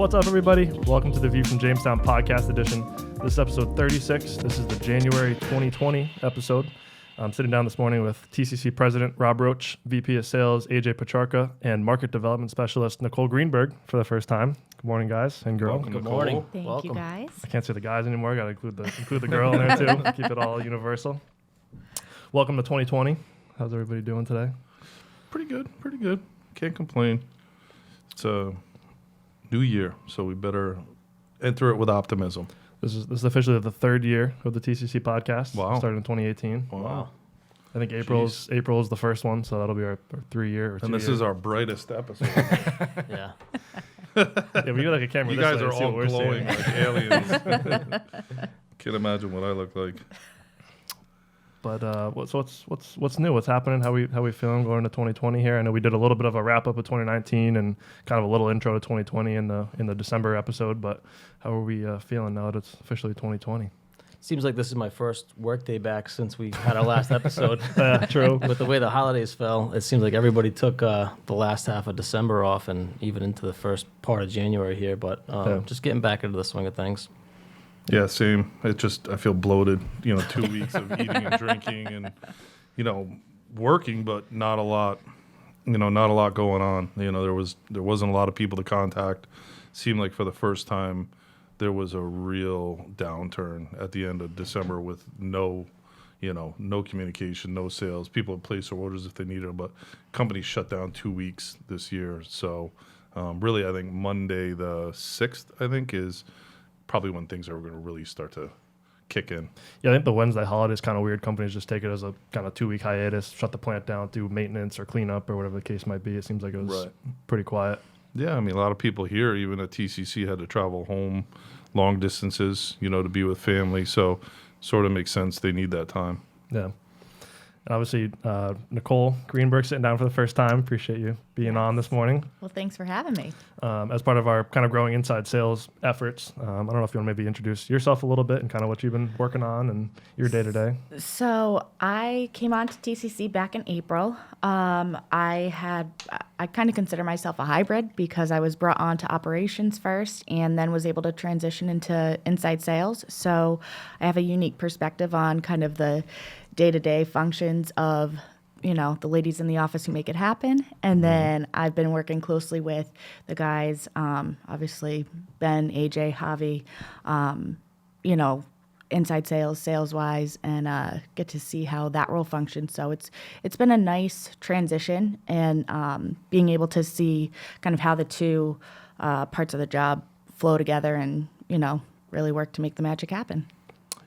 What's up, everybody? Welcome to the View from Jamestown podcast edition. This is episode 36. This is the January 2020 episode. I'm sitting down this morning with TCC President Rob Roach, VP of Sales AJ Petrarca, and Market Development Specialist Nicole Greenberg for the first time. Good morning, guys and girl. Welcome, Good Nicole. morning. Thank you, guys. I can't say the guys anymore. Got to include the girl in there too. Keep it all universal. Welcome to 2020. How's everybody doing today? Pretty good. Can't complain. It's a new year, so we better enter it with optimism. This is officially the third year of the TCC podcast. Wow. Started in 2018. Wow. I think April is the first one, so that'll be our 3 year or 2 And this year. is our brightest episode. Yeah. Yeah, we get like a camera. You this guys way are to see all what we're glowing seeing. like aliens. Can't imagine what I look like. But what's new? What's happening? How we feeling going into 2020 here? I know we did a little bit of a wrap up of 2019 and kind of a little intro to 2020 in the December episode. But how are we feeling now that it's officially 2020? Seems like this is my first workday back since we had our last episode. True. With the way the holidays fell, it seems like everybody took the last half of December off and even into the first part of January here. But just getting back into the swing of things. Yeah, same. I feel bloated. 2 weeks of eating and drinking and, working, but not a lot. Not a lot going on. There wasn't a lot of people to contact. Seemed like for the first time, there was a real downturn at the end of December with no communication, no sales. People would place their orders if they needed them, but companies shut down 2 weeks this year. So really, I think Monday the 6th, is probably when things are going to really start to kick in. Yeah, I think the Wednesday holiday is kind of weird. Companies just take it as a kind of 2 week hiatus, shut the plant down, do maintenance or cleanup or whatever the case might be. It seems like it was pretty quiet. Yeah, a lot of people here, even at TCC, had to travel home long distances, to be with family. So sort of makes sense. They need that time. Yeah. Obviously, Nicole Greenberg sitting down for the first time. Appreciate you being on this morning. Well, thanks for having me. As part of our kind of growing inside sales efforts. I don't know if you want to maybe introduce yourself a little bit and kind of what you've been working on and your day-to-day. So I came on to TCC back in April. I kind of consider myself a hybrid because I was brought on to operations first and then was able to transition into inside sales. So I have a unique perspective on kind of the day-to-day functions of, the ladies in the office who make it happen. And then I've been working closely with the guys, obviously Ben, AJ, Javi, inside sales-wise, and get to see how that role functions. So it's been a nice transition and being able to see kind of how the two parts of the job flow together and, really work to make the magic happen.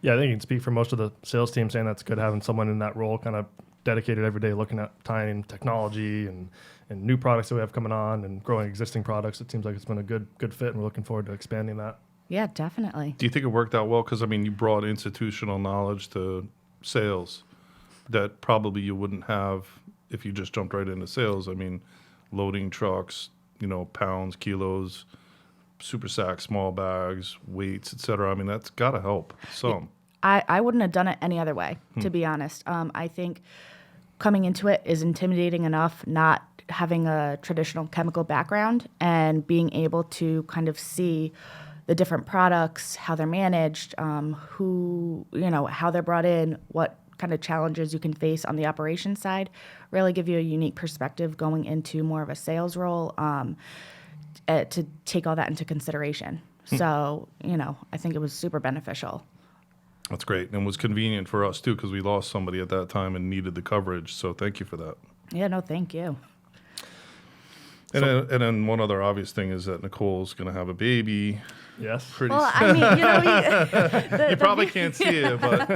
Yeah, I think you can speak for most of the sales team saying that's good having someone in that role kind of dedicated every day looking at tying technology and new products that we have coming on and growing existing products. It seems like it's been a good fit, and we're looking forward to expanding that. Yeah, definitely. Do you think it worked out well? Because, you brought institutional knowledge to sales that probably you wouldn't have if you just jumped right into sales. Loading trucks, pounds, kilos, super sacks, small bags, weights, etc. That's got to help some. I wouldn't have done it any other way, to be honest. I think coming into it is intimidating enough, not having a traditional chemical background and being able to kind of see the different products, how they're managed, how they're brought in, what kind of challenges you can face on the operations side, really give you a unique perspective going into more of a sales role. To take all that into consideration. So, I think it was super beneficial. That's great. And was convenient for us, too, because we lost somebody at that time and needed the coverage. So thank you for that. Yeah, no, thank you. And then one other obvious thing is that Nicole's going to have a baby. Yes. Pretty Well, soon. You probably can't see it, but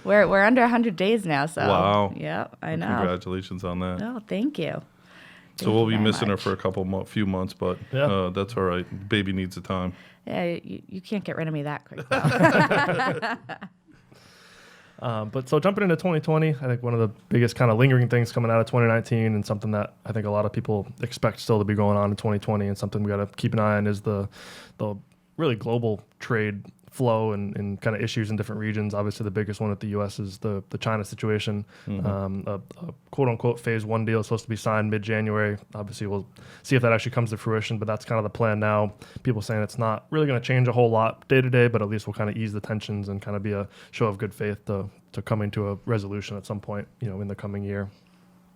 we're under 100 days now, so. Wow. Yeah, I know. Congratulations on that. No, thank you. So we'll be missing her for a few months, but that's all right. Baby needs the time. Yeah, you can't get rid of me that quick, though. But so jumping into 2020, I think one of the biggest kind of lingering things coming out of 2019 and something that I think a lot of people expect still to be going on in 2020 and something we got to keep an eye on is the really global trade flow and kind of issues in different regions. Obviously, the biggest one at the U.S. is the China situation. A quote-unquote phase 1 deal is supposed to be signed mid-January. Obviously, we'll see if that actually comes to fruition, but that's kind of the plan now. People saying it's not really going to change a whole lot day to day, but at least we'll kind of ease the tensions and kind of be a show of good faith to coming to a resolution at some point, in the coming year.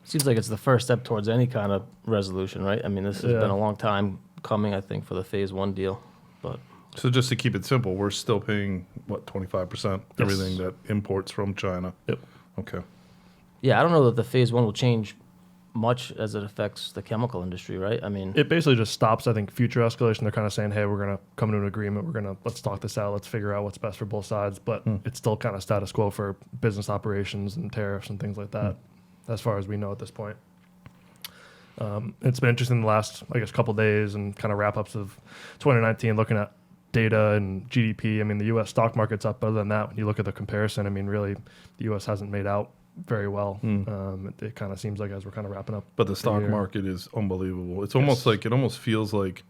Seems like it's the first step towards any kind of resolution, right? I mean, this has been a long time coming, I think, for the phase 1 deal, but... So just to keep it simple, we're still paying, 25% everything that imports from China? Yep. Okay. Yeah, I don't know that the phase 1 will change much as it affects the chemical industry, right? I mean... It basically just stops, I think, future escalation. They're kind of saying, hey, we're going to come to an agreement. Let's talk this out. Let's figure out what's best for both sides. But it's still kind of status quo for business operations and tariffs and things like that, as far as we know at this point. It's been interesting the last, couple of days and kind of wrap-ups of 2019, looking at data and GDP. I mean, the U.S. stock market's up. Other than that, when you look at the comparison, I mean, really, the U.S. hasn't made out very well. It kind of seems like as we're kind of wrapping up. But the stock market is unbelievable. It's almost like, it almost feels like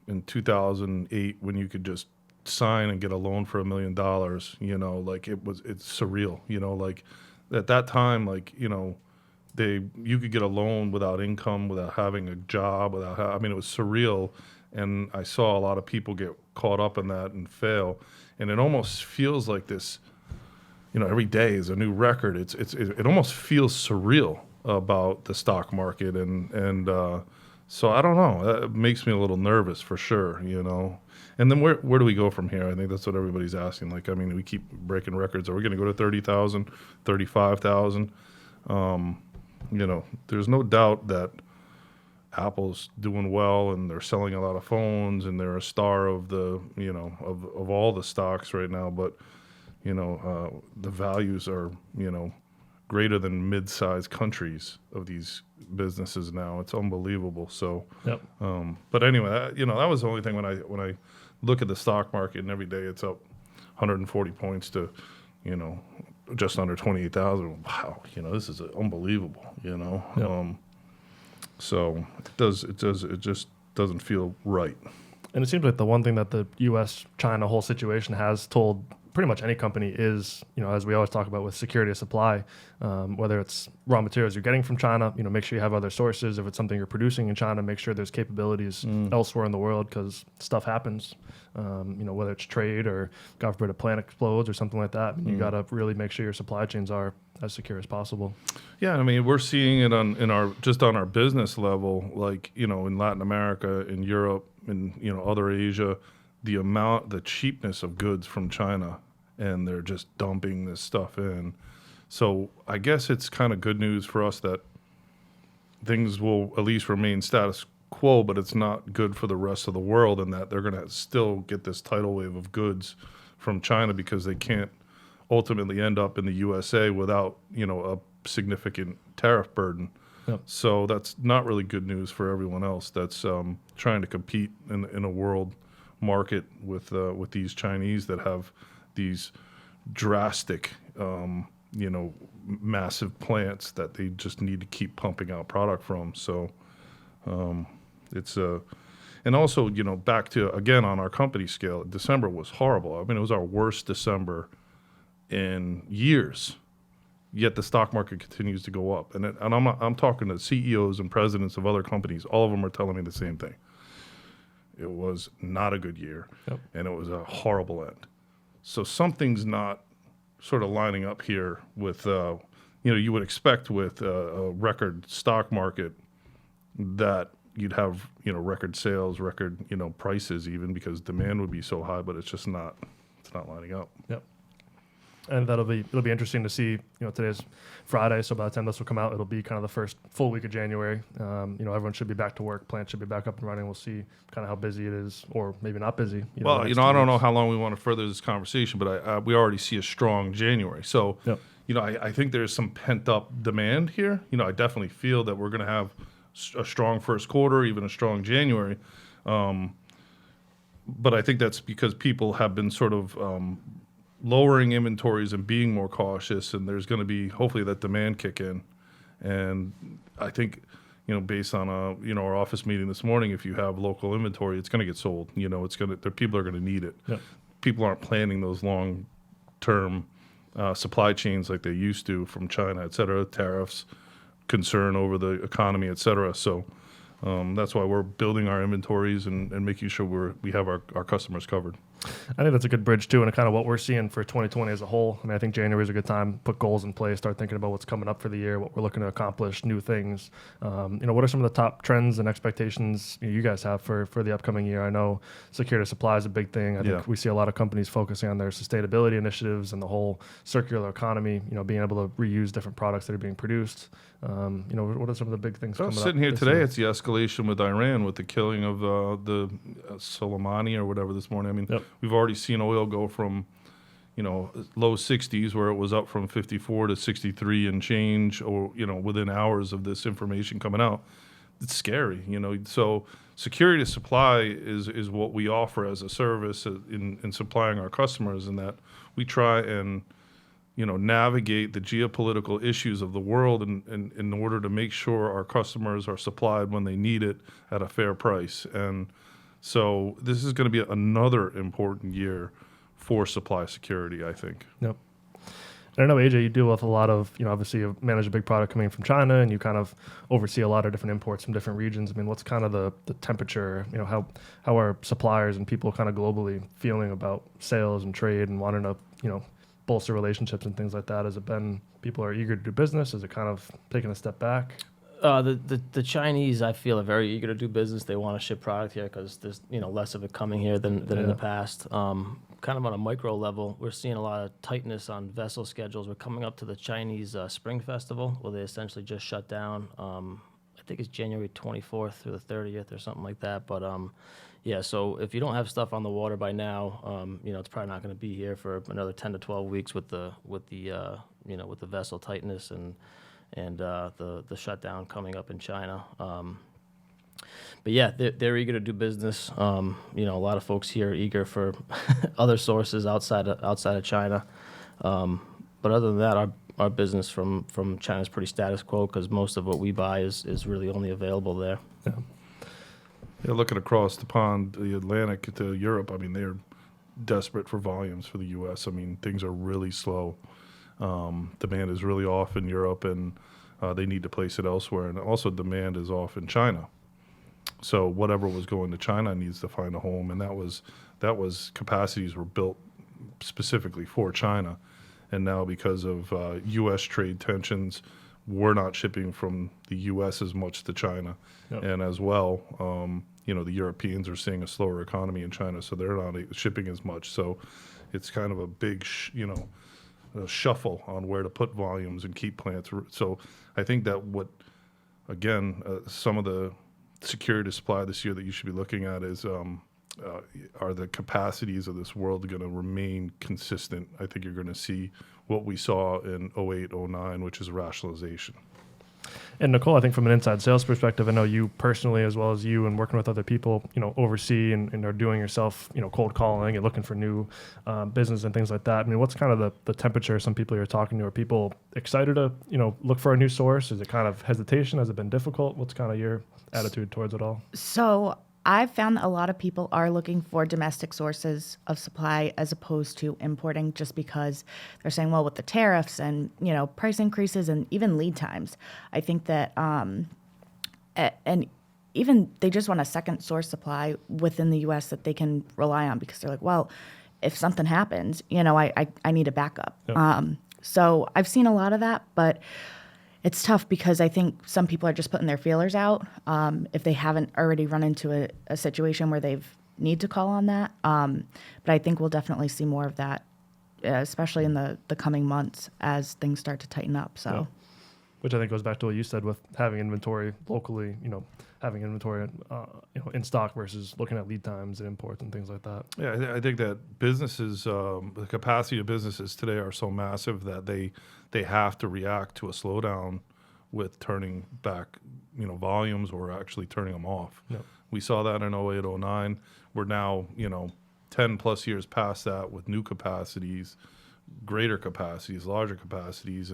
in 2008 when you could just sign and get a loan for $1 million, it's surreal, like at that time, you could get a loan without income, without having a job, it was surreal. And I saw a lot of people get caught up in that and fail. And it almost feels like this, every day is a new record. It almost feels surreal about the stock market. And so I don't know. It makes me a little nervous for sure, And then where do we go from here? I think that's what everybody's asking. We keep breaking records. Are we going to go to 30,000, 35,000? There's no doubt that Apple's doing well and they're selling a lot of phones and they're a star of the, of all the stocks right now. But, the values are, greater than mid-sized countries of these businesses now. It's unbelievable. So, but anyway, that was the only thing when I look at the stock market and every day it's up 140 points to, just under 28,000. Wow. This is unbelievable, So it just doesn't feel right. And it seems like the one thing that the U.S.-China whole situation has told pretty much any company is, as we always talk about with security of supply, whether it's raw materials you're getting from China, make sure you have other sources. If it's something you're producing in China, make sure there's capabilities elsewhere in the world because stuff happens, whether it's trade or God forbid a plant explodes or something like that. You got to really make sure your supply chains are as secure as possible. Yeah, we're seeing it on our business level, in Latin America, in Europe, and other Asia, the cheapness of goods from China, and they're just dumping this stuff in. So I guess it's kind of good news for us that things will at least remain status quo, but it's not good for the rest of the world, and that they're going to still get this tidal wave of goods from China because they can't ultimately end up in the USA without, a significant tariff burden. Yep. So that's not really good news for everyone else that's trying to compete in a world market with these Chinese that have these drastic, massive plants that they just need to keep pumping out product from. So it's and also, back to, again, on our company scale, December was horrible. It was our worst December in years. Yet the stock market continues to go up, and I'm talking to CEOs and presidents of other companies. All of them are telling me the same thing. It was not a good year, and it was a horrible end. So something's not sort of lining up here with, you would expect with a record stock market that you'd have, record sales, record, prices even because demand would be so high, but it's not lining up. Yep. And it'll be interesting to see, today's Friday, so by the time this will come out, it'll be kind of the first full week of January. Everyone should be back to work, plants should be back up and running. We'll see kind of how busy it is, or maybe not busy. Well, I don't know how long we want to further this conversation, but we already see a strong January. So, I think there's some pent up demand here. I definitely feel that we're going to have a strong first quarter, even a strong January. But I think that's because people have been sort of lowering inventories and being more cautious, and there's going to be hopefully that demand kick in. And I think, based on our office meeting this morning, if you have local inventory, it's going to get sold. People are going to need it. Yep. people aren't planning those long-term supply chains like they used to from China, et cetera, tariffs, concern over the economy, et cetera. So that's why we're building our inventories and making sure we have our customers covered. I think that's a good bridge too, and kind of what we're seeing for 2020 as a whole. I mean, I think January is a good time, put goals in place, start thinking about what's coming up for the year, what we're looking to accomplish, new things. What are some of the top trends and expectations you guys have for the upcoming year? I know security of supply is a big thing. I think we see a lot of companies focusing on their sustainability initiatives and the whole circular economy, being able to reuse different products that are being produced. What are some of the big things coming up? Sitting here today, it's the escalation with Iran, with the killing of the Soleimani or whatever this morning. I mean, we've already seen oil go from, low 60s, where it was up from 54 to 63 and change, or, within hours of this information coming out. It's scary, So security of supply is what we offer as a service in supplying our customers, in that we try and, navigate the geopolitical issues of the world in order to make sure our customers are supplied when they need it at a fair price. And so this is going to be another important year for supply security, I think. Yep. I don't know, AJ, you deal with a lot of, obviously you manage a big product coming from China, and you kind of oversee a lot of different imports from different regions. I mean, what's kind of the temperature, how are suppliers and people kind of globally feeling about sales and trade and wanting to, bolster relationships and things like that? Has it been people are eager to do business? Is it kind of taking a step back? The Chinese, I feel, are very eager to do business. They want to ship product here because there's less of it coming here than in the past. Kind of on a micro level, we're seeing a lot of tightness on vessel schedules. We're coming up to the Chinese Spring Festival, where they essentially just shut down. I think it's January 24th through the 30th or something like that. But so if you don't have stuff on the water by now, it's probably not going to be here for another 10 to 12 weeks with the vessel tightness and the shutdown coming up in China. But yeah, they're eager to do business. A lot of folks here are eager for other sources outside of China. But other than that, our business from China is pretty status quo, because most of what we buy is really only available there. Yeah, looking across the pond, the Atlantic to Europe, I mean, they're desperate for volumes for the U.S. I mean, things are really slow. Demand is really off in Europe, and they need to place it elsewhere. And also demand is off in China. So whatever was going to China needs to find a home, and that was capacities were built specifically for China. And now, because of U.S. trade tensions, we're not shipping from the U.S. as much to China. And as well, the Europeans are seeing a slower economy in China, so they're not shipping as much. So it's kind of a big, a shuffle on where to put volumes and keep plants. So I think that some of the security of supply this year that you should be looking at is, are the capacities of this world going to remain consistent? I think you're going to see what we saw in 08, 09, which is rationalization. And Nicole, I think from an inside sales perspective, I know you personally, as well as you and working with other people, oversee and are doing yourself, cold calling and looking for new business and things like that. I mean, what's kind of the temperature some people you're talking to? Are people excited to, look for a new source? Is it kind of hesitation? Has it been difficult? What's kind of your attitude towards it all? So I've found that a lot of people are looking for domestic sources of supply as opposed to importing, just because they're saying, well, with the tariffs and, price increases and even lead times, I think that, and even they just want a second source supply within the U.S. that they can rely on, because they're like, well, if something happens, I need a backup. Yep. So I've seen a lot of that, but it's tough because I think some people are just putting their feelers out if they haven't already run into a situation where they've need to call on that. But I think we'll definitely see more of that, especially in the coming months as things start to tighten up. So, yeah. Which I think goes back to what you said with having inventory locally, having inventory in stock versus looking at lead times and imports and things like that. Yeah, I think that businesses, the capacity of businesses today are so massive that they have to react to a slowdown with turning back, volumes, or actually turning them off. Yep. We saw that in 08, 09. We're now, 10 plus years past that with new capacities, greater capacities, larger capacities.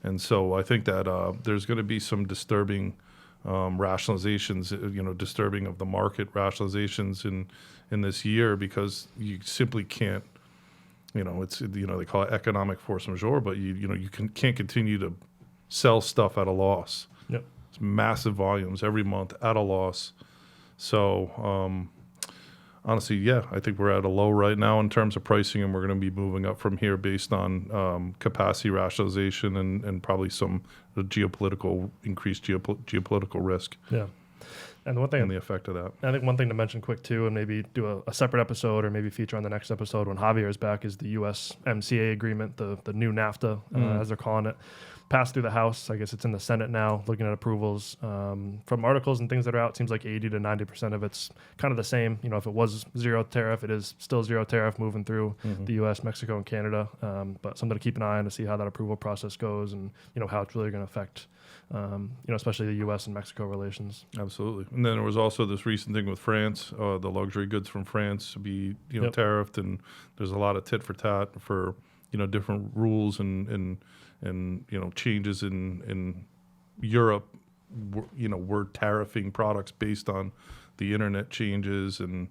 And so I think that there's going to be some disturbing rationalizations, disturbing of the market rationalizations in this year, because you simply can't, it's, they call it economic force majeure, but you can't continue to sell stuff at a loss. Yep. It's massive volumes every month at a loss. So, honestly, yeah, I think we're at a low right now in terms of pricing, and we're going to be moving up from here based on capacity rationalization and probably some increased geopolitical risk. Yeah. And one thing, and the effect of that. I think one thing to mention quick too, and maybe do a separate episode or maybe feature on the next episode when Javier is back, is the USMCA agreement, the new NAFTA, as they're calling it, passed through the House. I guess it's in the Senate now, looking at approvals. From articles and things that are out, it seems like 80 to 90% of it's kind of the same. If it was zero tariff, it is still zero tariff moving through the U.S., Mexico, and Canada. But something to keep an eye on to see how that approval process goes, and how it's really going to affect, especially the U.S. and Mexico relations. Absolutely. And then there was also this recent thing with France, the luxury goods from France to be tariffed, and there's a lot of tit for tat for different rules and changes in Europe. We're tariffing products based on the internet changes and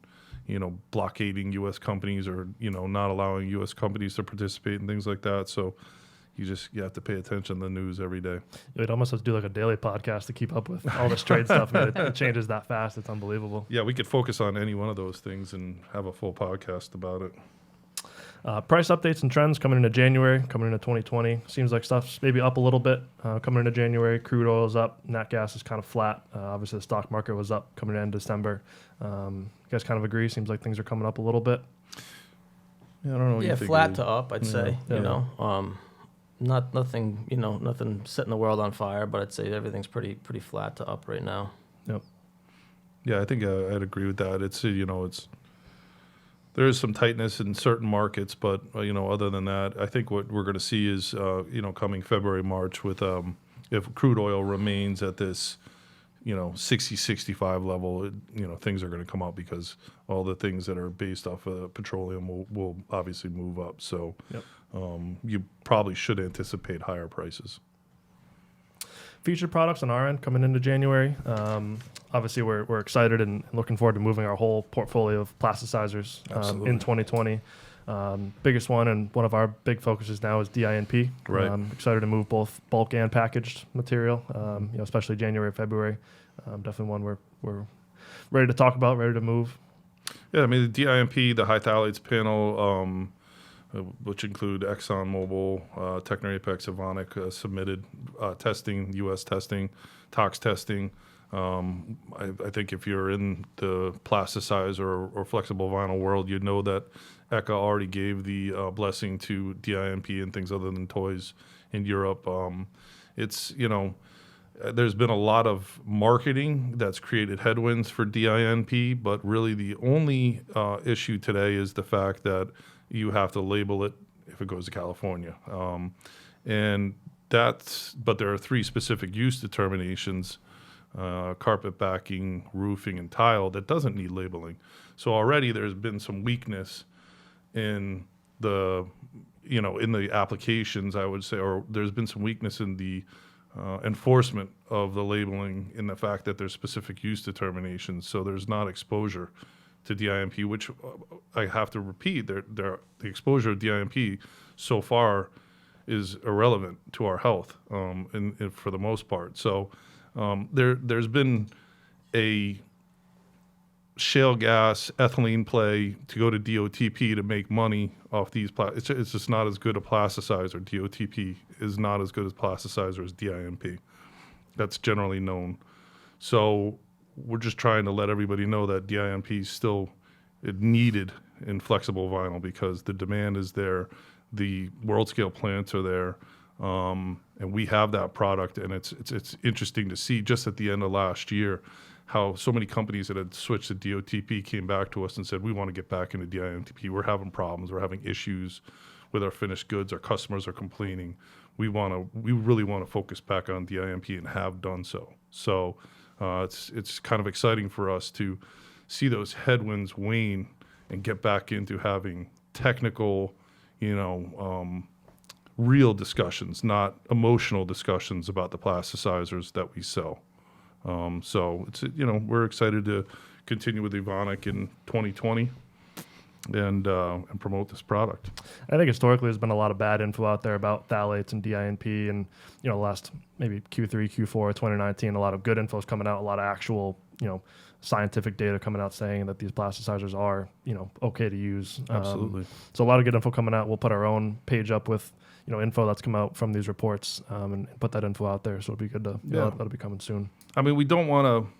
blockading U.S. companies, or not allowing U.S. companies to participate in things like that. So you have to pay attention to the news every day. It almost has to do like a daily podcast to keep up with all this trade stuff. It changes that fast. It's unbelievable. Yeah, we could focus on any one of those things and have a full podcast about it. Price updates and trends coming into January, coming into 2020. Seems like stuff's maybe up a little bit coming into January. Crude oil is up. Nat gas is kind of flat. Obviously, the stock market was up coming in December. You guys kind of agree? Seems like things are coming up a little bit. Yeah, I don't know what you think. Flat to up, I'd say. Yeah. Nothing setting the world on fire, but I'd say everything's pretty flat to up right now. Yep. Yeah, I think I'd agree with that. It's there is some tightness in certain markets, but other than that, I think what we're going to see is coming February, March, with if crude oil remains at this 60, 65 level, things are going to come up, because all the things that are based off of petroleum will obviously move up. So yep. You probably should anticipate higher prices. Featured products on our end coming into January. Obviously, we're excited and looking forward to moving our whole portfolio of plasticizers in 2020. Biggest one and one of our big focuses now is DINP. Right. Excited to move both bulk and packaged material, especially January, February. Definitely one we're ready to talk about, ready to move. Yeah, I mean, the DINP, the high phthalates panel, which include ExxonMobil, Techner Apex, Evonik, submitted testing, U.S. testing, tox testing. I think if you're in the plasticizer or flexible vinyl world, you know that ECHA already gave the blessing to DINP and things other than toys in Europe. There's been a lot of marketing that's created headwinds for DINP, but really the only issue today is the fact that you have to label it if it goes to California. But there are 3 specific use determinations, carpet backing, roofing, and tile, that doesn't need labeling. So already there's been some weakness in the applications, I would say, or there's been some weakness in the enforcement of the labeling, in the fact that there's specific use determinations. So there's not exposure to DINP, which I have to repeat, the exposure of DINP so far is irrelevant to our health, for the most part. So there's been a shale gas, ethylene play to go to DOTP to make money off these. It's just not as good a plasticizer. DOTP is not as good as plasticizer as DINP. That's generally known. So we're just trying to let everybody know that DINP is still needed in flexible vinyl, because the demand is there, the world scale plants are there, and we have that product. And it's interesting to see, just at the end of last year, how so many companies that had switched to DOTP came back to us and said, we want to get back into DINP. We're having problems. We're having issues with our finished goods. Our customers are complaining. We really want to focus back on DINP, and have done so. So it's kind of exciting for us to see those headwinds wane and get back into having technical, real discussions, not emotional discussions about the plasticizers that we sell. So it's we're excited to continue with Evonik in 2020 and promote this product. I think historically there's been a lot of bad info out there about phthalates and DINP, and last maybe Q3, Q4 2019, a lot of good info is coming out, a lot of actual scientific data coming out saying that these plasticizers are okay to use. Absolutely. So a lot of good info coming out. We'll put our own page up with info that's come out from these reports and put that info out there. So it'll be good to that'll be coming soon. I mean, we don't want to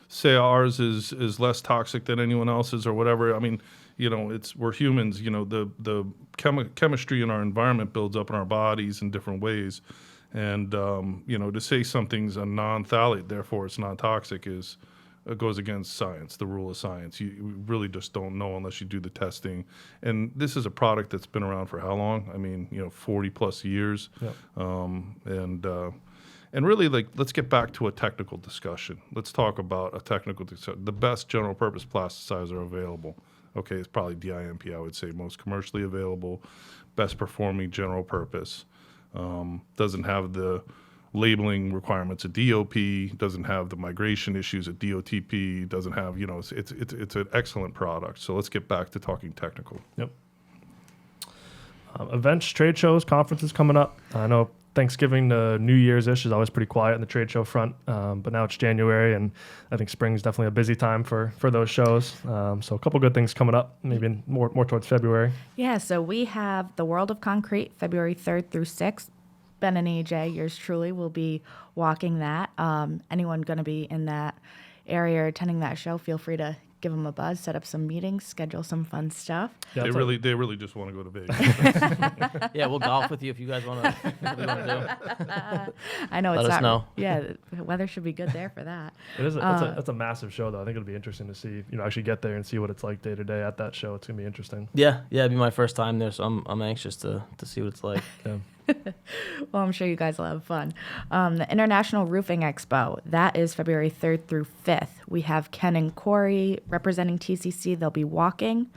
say ours is less toxic than anyone else's or whatever. I mean, we're humans. The chemistry in our environment builds up in our bodies in different ways, and to say something's a non-phthalate, therefore it's not toxic, goes against science, the rule of science. You really just don't know unless you do the testing. And this is a product that's been around for how long? I mean, 40 plus years. Yep. And really, let's get back to a technical discussion. Let's talk about a technical discussion. The best general purpose plasticizer available. Okay, it's probably DINP, I would say, most commercially available, best performing general purpose. Doesn't have the labeling requirements of DOP, doesn't have the migration issues of DOTP, doesn't have, it's an excellent product. So let's get back to talking technical. Yep. Events, trade shows, conferences coming up. I know Thanksgiving to New Year's-ish is always pretty quiet on the trade show front, but now it's January, and I think spring's definitely a busy time for those shows. So a couple good things coming up, maybe more towards February. Yeah, so we have the World of Concrete, February 3rd through 6th. Ben and AJ, yours truly, will be walking that. Anyone going to be in that area or attending that show, feel free to give them a buzz, set up some meetings, schedule some fun stuff. Yeah, they really just want to go to Vegas. Yeah, we'll golf with you if you guys want to. I know Let it's us not. know. Yeah, the weather should be good there for that. It is. It's a massive show, though. I think it'll be interesting to see. Actually get there and see what it's like day to day at that show. It's gonna be interesting. Yeah, it'd be my first time there, so I'm anxious to see what it's like. Yeah. Well, I'm sure you guys will have fun. The International Roofing Expo, that is February 3rd through 5th. We have Ken and Corey representing TCC. They'll be walking.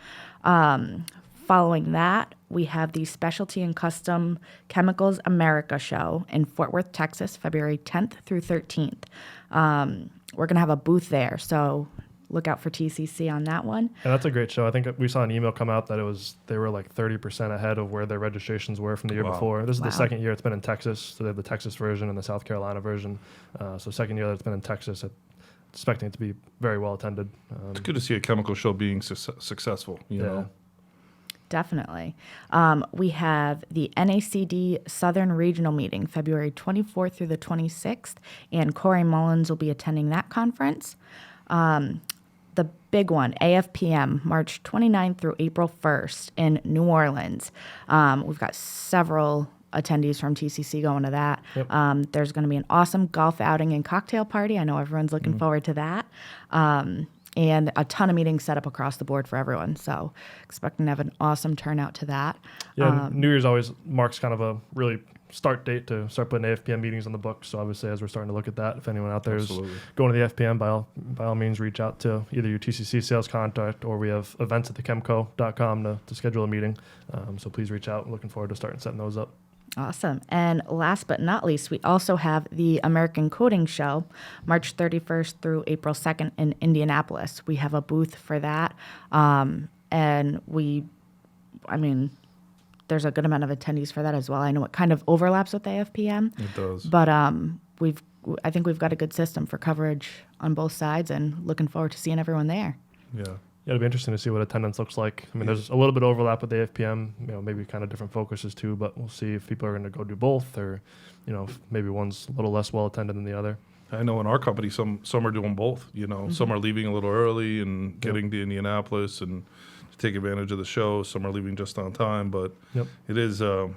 Following that, we have the Specialty and Custom Chemicals America show in Fort Worth, Texas, February 10th through 13th. We're going to have a booth there, so look out for TCC on that one. And that's a great show. I think we saw an email come out that they were like 30% ahead of where their registrations were from the year before. This is the second year it's been in Texas, so they have the Texas version and the South Carolina version. So second year that it's been in Texas, expecting it to be very well attended. It's good to see a chemical show being successful, you know. Definitely. We have the NACD Southern Regional Meeting, February 24th through the 26th, and Corey Mullins will be attending that conference. The big one, AFPM, March 29th through April 1st in New Orleans. We've got several attendees from TCC going to that. Yep. There's going to be an awesome golf outing and cocktail party. I know everyone's looking forward to that. And a ton of meetings set up across the board for everyone. So expecting to have an awesome turnout to that. Yeah, New Year's always marks kind of a really start date to start putting AFPM meetings on the books. So obviously, as we're starting to look at that, if anyone out there is going to the FPM, by all means, reach out to either your TCC sales contact, or we have events at thechemco.com to schedule a meeting. So please reach out. Looking forward to starting setting those up. Awesome. And last but not least, we also have the American Coding Show, March 31st through April 2nd in Indianapolis. We have a booth for that. And there's a good amount of attendees for that as well. I know it kind of overlaps with AFPM. It does. But I think we've got a good system for coverage on both sides, and looking forward to seeing everyone there. Yeah. Yeah, it'll be interesting to see what attendance looks like. I mean, there's a little bit of overlap with AFPM, maybe kind of different focuses too, but we'll see if people are going to go do both, or, if maybe one's a little less well attended than the other. I know in our company, some are doing both, some are leaving a little early and getting to Indianapolis and to take advantage of the show. Some are leaving just on time, but it is an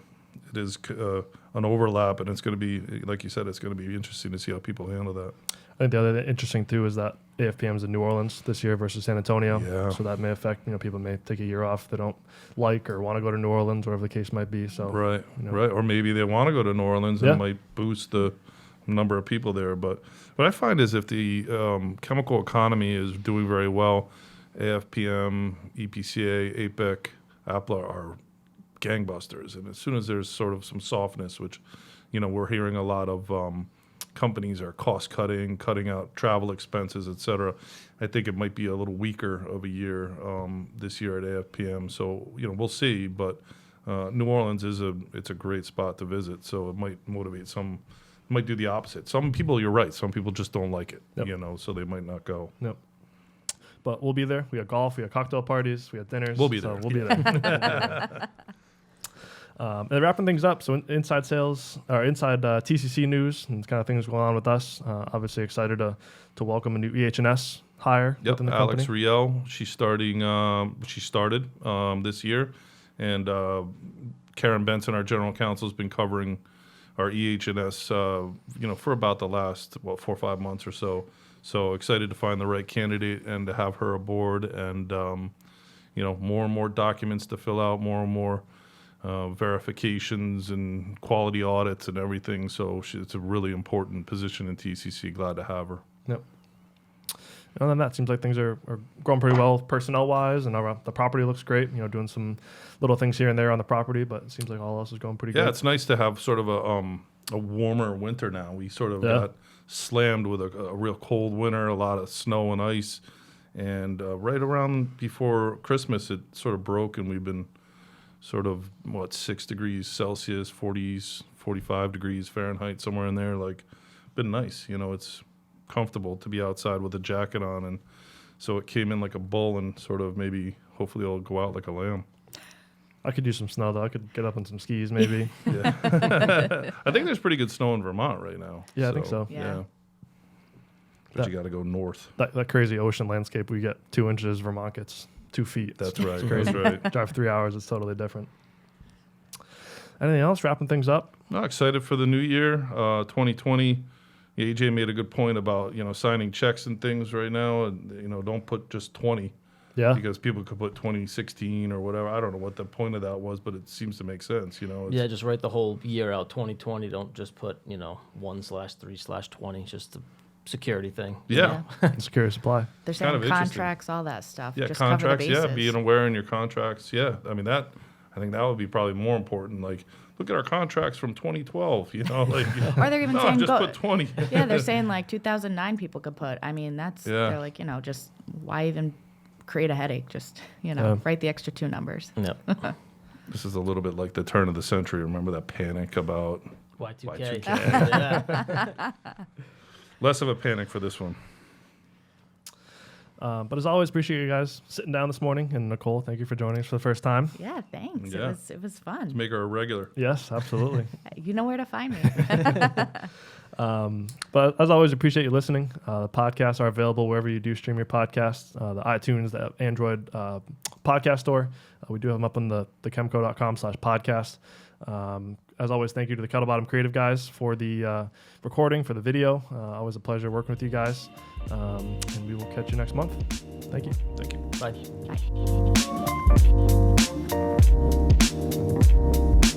overlap, and it's going to be, like you said, it's going to be interesting to see how people handle that. I think the other interesting too is that AFPM is in New Orleans this year versus San Antonio. Yeah. So that may affect, people may take a year off they don't like or want to go to New Orleans, whatever the case might be. So right. Or maybe they want to go to New Orleans and it might boost the number of people there. But what I find is if the chemical economy is doing very well, AFPM, EPCA, APEC, APLA are gangbusters. And as soon as there's sort of some softness, which, we're hearing a lot of companies are cost cutting out travel expenses, et cetera. I think it might be a little weaker of a year this year at AFPM. So, we'll see. But New Orleans it's a great spot to visit. So it might motivate some, might do the opposite. Some people, you're right. Some people just don't like it, so they might not go. Yep. But we'll be there. We got golf. We got cocktail parties. We got dinners. We'll be there. We'll be there. And wrapping things up, so inside TCC news and kind of things going on with us. Obviously excited to welcome a new EH&S hire within the Alex company. Riel. She started this year, and Karen Benson, our general counsel, has been covering our EH&S, for about the last 4 or 5 months or so. So excited to find the right candidate and to have her aboard, and more and more documents to fill out, more and more verifications and quality audits and everything. So it's a really important position in TCC. Glad to have her. Yep. And then that seems like things are going pretty well personnel-wise, and the property looks great. Doing some little things here and there on the property, but it seems like all else is going pretty good. Yeah, it's nice to have sort of a warmer winter now. We sort of got slammed with a real cold winter, a lot of snow and ice, and right around before Christmas, it sort of broke, and we've been sort of 6 degrees Celsius, 40s, 45 degrees Fahrenheit, somewhere in there. Like, been nice. It's comfortable to be outside with a jacket on, and so it came in like a bull, and sort of hopefully it'll go out like a lamb. I could use some snow though. I could get up on some skis maybe. Yeah. I think there's pretty good snow in Vermont right now. Yeah, I think so. Yeah. But you got to go north. That crazy ocean landscape, we get 2 inches. Vermont gets 2 feet. That's right. Crazy. That's right. Drive 3 hours. It's totally different. Anything else? Wrapping things up. No, excited for the new year, 2020. AJ made a good point about signing checks and things right now, and don't put just 20. Yeah. Because people could put 2016 or whatever. I don't know what the point of that was, but it seems to make sense. Just write the whole year out, 2020. Don't just put 1/3/20. Just the security thing. Yeah. Security supply. They're saying kind of contracts, all that stuff. Yeah, just contracts. Cover the Yeah, bases. being aware in your contracts. Yeah, I mean I think that would be probably more important. Like, look at our contracts from 2012. Or they're even saying just put 20. Yeah, they're saying like 2009 people could put. I mean, they're like, just why even create a headache? Just write the extra 2 numbers. Yep. This is a little bit like the turn of the century. Remember that panic about Y2K. Y2K. Less of a panic for this one. But as always, appreciate you guys sitting down this morning. And Nicole, thank you for joining us for the first time. Yeah, thanks. Yeah. It was fun. Let's make her a regular. Yes, absolutely. You know where to find me. But as always, appreciate you listening. The podcasts are available wherever you do stream your podcasts. The iTunes, the Android podcast store. We do have them up on the chemco.com/podcast. As always, thank you to the Kettle Bottom Creative guys for the recording, for the video. Always a pleasure working with you guys. And we will catch you next month. Thank you. Thank you. Bye. Bye.